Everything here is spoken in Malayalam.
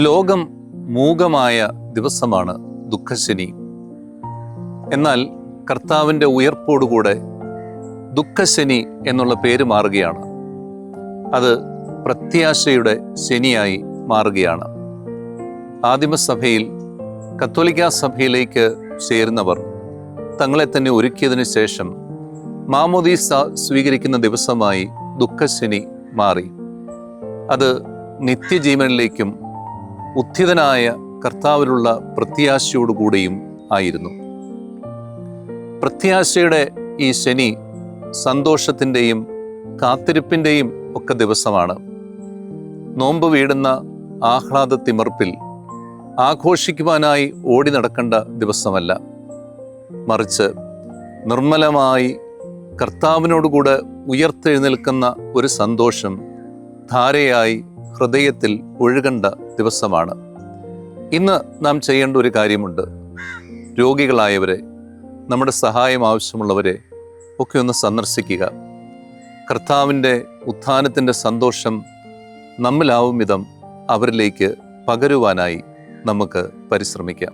ലോകം മൂകമായ ദിവസമാണ് ദുഃഖശനി. എന്നാൽ കർത്താവിൻ്റെ ഉയർപ്പോടുകൂടെ ദുഃഖശനി എന്നുള്ള പേര് മാറുകയാണ്. അത് പ്രത്യാശയുടെ ശനിയായി മാറുകയാണ്. ആദിമസഭയിൽ കത്തോലിക്കാ സഭയിലേക്ക് ചേരുന്നവർ തങ്ങളെ തന്നെ ഒരുക്കിയതിനു ശേഷം മാമോദീസ സ്വീകരിക്കുന്ന ദിവസമായി ദുഃഖശനി മാറി. അത് നിത്യജീവനിലേക്കും ഉത്ഥിതനായ കർത്താവിലുള്ള പ്രത്യാശയോടുകൂടിയും ആയിരുന്നു. പ്രത്യാശയുടെ ഈ ശനി സന്തോഷത്തിൻ്റെയും കാത്തിരിപ്പിൻ്റെയും ഒക്കെ ദിവസമാണ്. നോമ്പ് വീടുന്ന ആഹ്ലാദത്തിമർപ്പിൽ ആഘോഷിക്കുവാനായി ഓടി നടക്കേണ്ട ദിവസമല്ല, മറിച്ച് നിർമ്മലമായി കർത്താവിനോടുകൂടെ ഉയർത്തെഴുന്നേൽക്കുന്ന ഒരു സന്തോഷം ധാരയായി ഹൃദയത്തിൽ ഒഴുകേണ്ട ദിവസമാണ്. ഇന്ന് നാം ചെയ്യേണ്ട ഒരു കാര്യമുണ്ട്. രോഗികളായവരെ, നമ്മുടെ സഹായം ആവശ്യമുള്ളവരെ ഒക്കെ ഒന്ന് സന്ദർശിക്കുക. കർത്താവിൻ്റെ ഉത്ഥാനത്തിൻ്റെ സന്തോഷം നമ്മിലാവും വിധം അവരിലേക്ക് പകരുവാനായി നമുക്ക് പരിശ്രമിക്കാം.